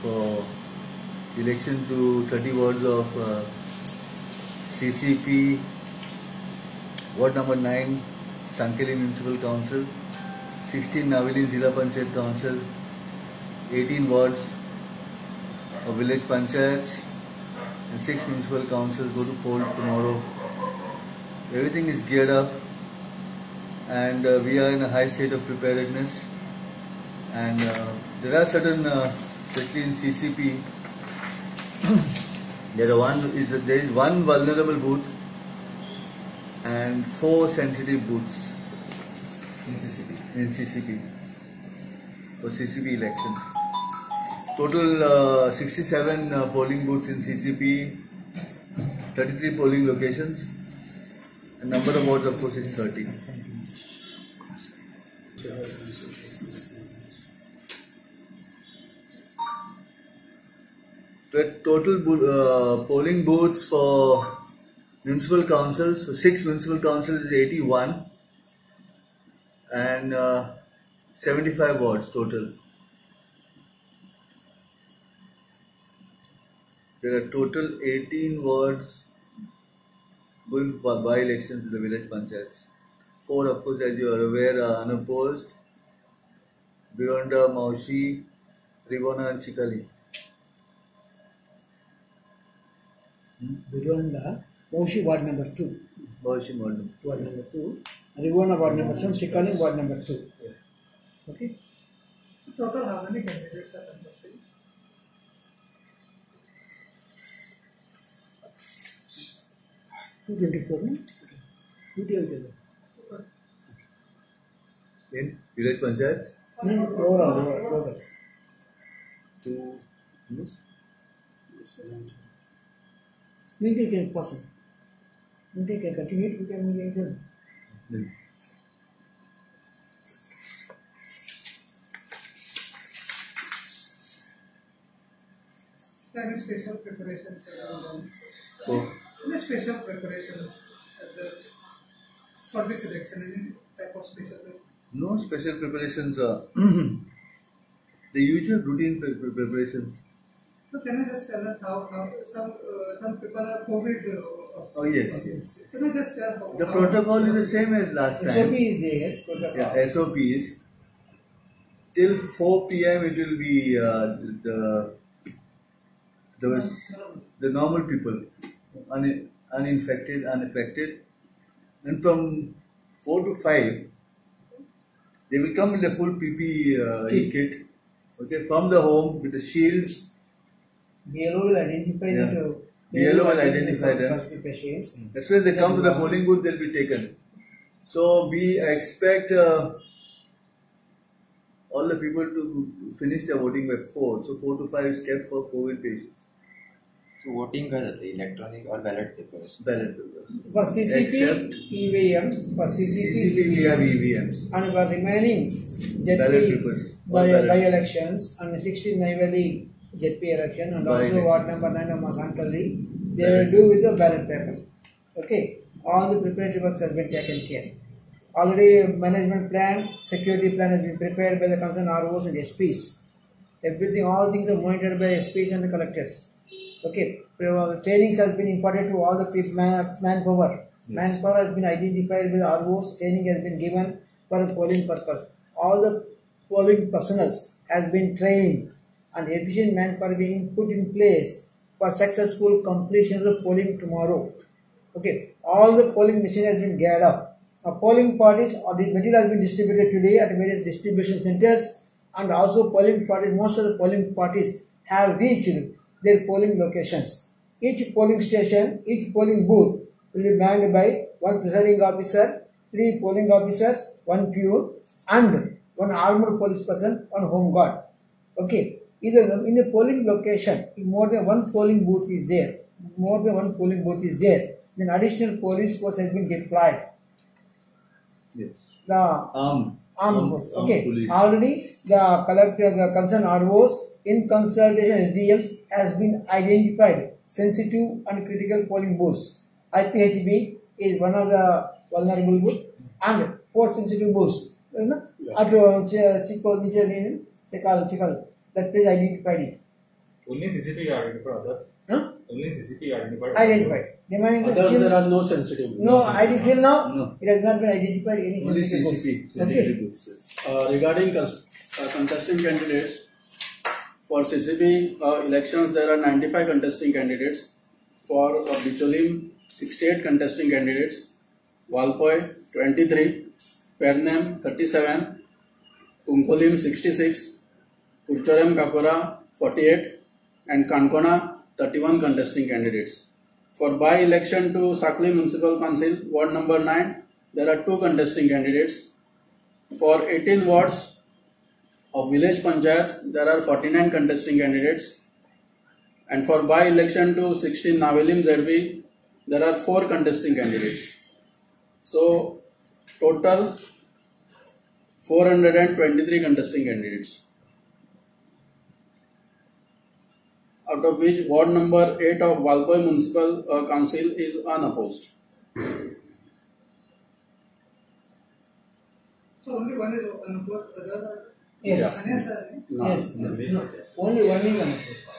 for election to 30 wards of CCP, Ward number 9, Sankeli Municipal Council, 16 Navili Zilla Panchayat Council, 18 wards of village panchayats, and 6 municipal councils go to poll tomorrow. Everything is geared up, and we are in a high state of preparedness. And there are certain, especially in CCP, there is one vulnerable booth and 4 sensitive booths in CCP for CCP elections. Total 67 polling booths in CCP, 33 polling locations, and number of votes of course is 30. The total polling booths for municipal councils, for 6 municipal councils is 81 and 75 wards total. There are total 18 wards going for by-elections to the village panchayats. 4 of course, as you are aware, are unopposed: Bironda, Maushi, Rivona and Chikali. Bironda, Maushi ward number 2. Maushi ward number 2. Rivona ward number 7, Chikali ward number 2. Yeah. Okay. So total how many candidates are contesting? In village panchayats? Overall. 2. We can person. We can continue. We can make them. Any special preparations are done? So, Any special preparations for this election? Any type of special? no special preparations. The usual routine preparations. So can you just tell us how some people are COVID? Oh yes. Can you just tell how? The protocol is the same as last time. SOP is there. Protocol. Yeah, SOP is till 4 p.m. it will be the normal people, uninfected, unaffected, and from 4 to 5 they will come in the full PPE kit. Okay, from the home with the shields. BLO will identify them. BLO will identify them. Patients. As soon as they come to the polling booth, they'll be taken. So we expect all the people to finish their voting by 4. So 4 to 5 is kept for COVID patients. So voting का electronic or ballot papers? Ballot papers. For CCP, EVMs. For CCP we have EVMs. And for remaining Ballot papers. by elections and 16 Navali ZP election and also ward number 9 of Masankali, they will do with the ballot paper. Okay, all the preparatory works have been taken care. Already management plan, security plan has been prepared by the concerned ROs and SPs. Everything, all things are monitored by SPs and the collectors. Okay, trainings has been imparted to all the people, manpower. Yes. Manpower has been identified with ROs, training has been given for the polling purpose. All the polling personnel has been trained and efficient manpower being put in place for successful completion of the polling tomorrow. Okay, all the polling machine has been geared up. Polling parties, or the material has been distributed today at various distribution centers, and also polling parties, most of the polling parties have reached their polling locations. Each polling station, each polling booth will be manned by 1 presiding officer, 3 polling officers, 1 peon, and 1 armed police person, 1 home guard. Okay, either in the polling location, if more than 1 polling booth is there, then additional police force has been deployed. Yes. The armed force. Okay, police. already the collector, the concerned ROs in consultation SDMs has been identified sensitive and critical polling booths. IPHB is one of the vulnerable booths and 4 sensitive booths. At Chikal, that place identified it. Only CCP identified others. Huh? Only CCP identified. Identified. Remaining Others, still, there are no sensitive booths. no ID till now. No. It has not been identified any Only sensitive CCP. books. CCP Okay. books. Regarding contesting candidates, for CCP elections, there are 95 contesting candidates. For Bicholim, 68 contesting candidates. Valpoi, 23. Pernem, 37. Kumkolim, 66. Kurchorem Kapura, 48. And Kankona, 31 contesting candidates. For by-election to Sakli Municipal Council, Ward number 9, there are 2 contesting candidates. For 18 wards of village panchayats, there are 49 contesting candidates. And for by-election to 16 Navelim ZB, there are 4 contesting candidates. So, total 423 contesting candidates. Out of which ward number 8 of Valpoi Municipal Council is unopposed. So only one is unopposed, other Yes. unnecessary. No. Yes. No. Only one is unopposed.